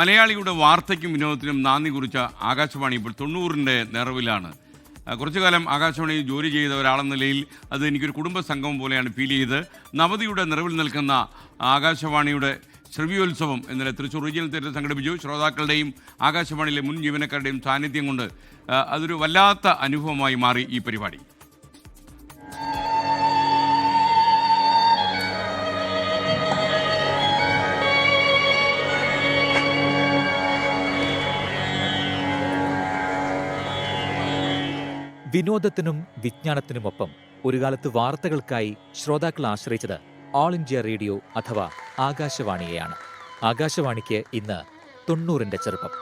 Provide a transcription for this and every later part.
മലയാളിയുടെ വാർത്തയ്ക്കും വിനോദത്തിനും നാന്ദി കുറിച്ച ആകാശവാണി ഇപ്പോൾ 90ന്റെ നിറവിലാണ്. കുറച്ചു കാലം ആകാശവാണിയിൽ ജോലി ചെയ്ത ഒരാളെന്ന നിലയിൽ അത് എനിക്കൊരു കുടുംബ സംഗമം പോലെയാണ് ഫീൽ ചെയ്ത്. നവതിയുടെ നിറവിൽ നിൽക്കുന്ന ആകാശവാണിയുടെ ശ്രവ്യോത്സവം ഇന്നലെ തൃശ്ശൂർ റീജിയണൽ തിയേറ്റർ സംഘടിപ്പിച്ചു. ശ്രോതാക്കളുടെയും ആകാശവാണിയിലെ മുൻ ജീവനക്കാരുടെയും സാന്നിധ്യം കൊണ്ട് അതൊരു വല്ലാത്ത അനുഭവമായി മാറി ഈ പരിപാടി. വിനോദത്തിനും വിജ്ഞാനത്തിനുമൊപ്പം ഒരു കാലത്ത് വാർത്തകൾക്കായി ശ്രോതാക്കൾ ആശ്രയിച്ചത് ഓൾ ഇന്ത്യ റേഡിയോ അഥവാ ആകാശവാണിയെയാണ്. ആകാശവാണിക്ക് ഇന്ന് 90ന്റെ ചെറുപ്പം.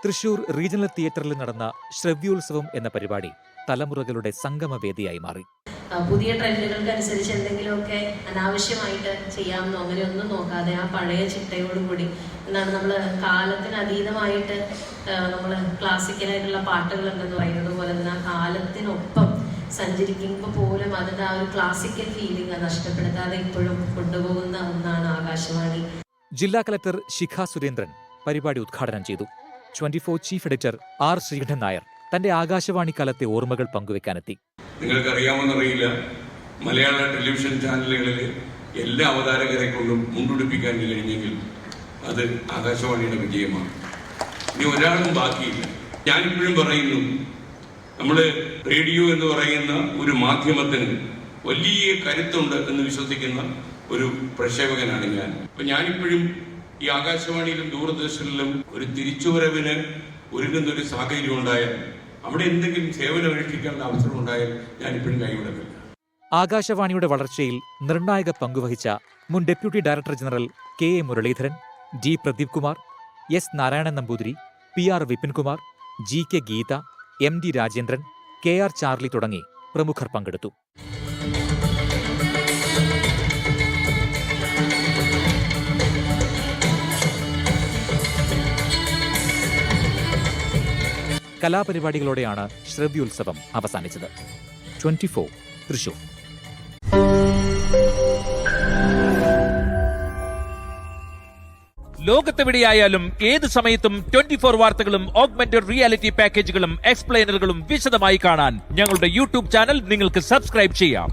തൃശൂർ റീജിയണൽ തിയേറ്ററിൽ നടന്ന ശ്രവ്യോത്സവം എന്ന പരിപാടി തലമുറകളുടെ സംഗമവേദിയായി മാറി. പുതിയ ട്രെൻഡുകൾക്കനുസരിച്ച് എന്തെങ്കിലുമൊക്കെ അനാവശ്യമായിട്ട് ചെയ്യാമെന്നോ അങ്ങനെയൊന്നും നോക്കാതെ ആ പഴയ ചിട്ടയോടുകൂടി എന്താണ് നമ്മൾ കാലത്തിന് അതീതമായിട്ട് നമ്മൾ ക്ലാസിക്കലായിട്ടുള്ള പാട്ടുകളുണ്ടെന്ന് പറയുന്നത് പോലെ തന്നെ ആ കാലത്തിനൊപ്പം സഞ്ചരിക്കുമ്പോൾ പോലും അതിൻ്റെ ആ ഒരു ക്ലാസിക്കൽ ഫീലിംഗ് നഷ്ടപ്പെടുത്താതെ ഇപ്പോഴും കൊണ്ടുപോകുന്ന ഒന്നാണ് ആകാശവാണി. ജില്ലാ കളക്ടർ ശിഖ സുരേന്ദ്രൻ പരിപാടി ഉദ്ഘാടനം ചെയ്തു. 24 chief editor R Sreekandan Nair തന്റെ ആകാശവാണി കാലത്തെ ഓർമ്മകൾ പങ്കുവെക്കാനെത്തി. നിങ്ങൾക്കറിയാമെന്നറിയില്ല, മലയാള ടെലിവിഷൻ ചാനലുകളിൽ എല്ലാ അവതാരകരെ കൊണ്ടും മുണ്ടുടിപ്പിക്കാൻ കഴിഞ്ഞെങ്കിൽ അത് ആകാശവാണിയുടെ വിജയമാണ്. ഇനി ഒരാളും ബാക്കിയില്ല. ഞാനിപ്പോഴും പറയുന്നു, നമ്മൾ റേഡിയോ എന്ന് പറയുന്ന ഒരു മാധ്യമത്തിന് വലിയ കരുത്തുണ്ട് എന്ന് വിശ്വസിക്കുന്ന ഒരു പ്രക്ഷേപകനാണ് ഞാൻ. അപ്പൊ ഞാനിപ്പോഴും ഈ ആകാശവാണിയിലും ദൂരദർശനിലും ഒരു തിരിച്ചുവരവിന് ഒരുങ്ങുന്ന ഒരു സാഹചര്യം ഉണ്ടായാൽ, അവിടെ എന്തെങ്കിലും സേവനം അനുഷ്ഠിക്കാനുള്ള അവസരം ഉണ്ടായാൽ ഞാനിപ്പോഴും കൈവിടുന്നില്ല. ആകാശവാണിയുടെ വളർച്ചയിൽ നിർണായക പങ്കുവഹിച്ച മുൻ deputy director general K A Muraleedharan, D Pradeep Kumar, S Narayanan Namboothiri, P R Vipinkumar, G K Geetha, M D Rajendran, K R Charlie തുടങ്ങി പ്രമുഖർ പങ്കെടുത്തു. കലാപരിപാടികളോടെയാണ് ശ്രവ്യോത്സവം അവസാനിച്ചത്. 24 തൃശൂർ. ലോകത്തെവിടെയായാലും ഏത് സമയത്തും 24 വാർത്തകളും ഓഗ്മെന്റഡ് റിയാലിറ്റി പാക്കേജുകളും എക്സ്പ്ലെയിനറുകളും വിശദമായി കാണാൻ ഞങ്ങളുടെ യൂട്യൂബ് ചാനൽ നിങ്ങൾക്ക് സബ്സ്ക്രൈബ് ചെയ്യാം.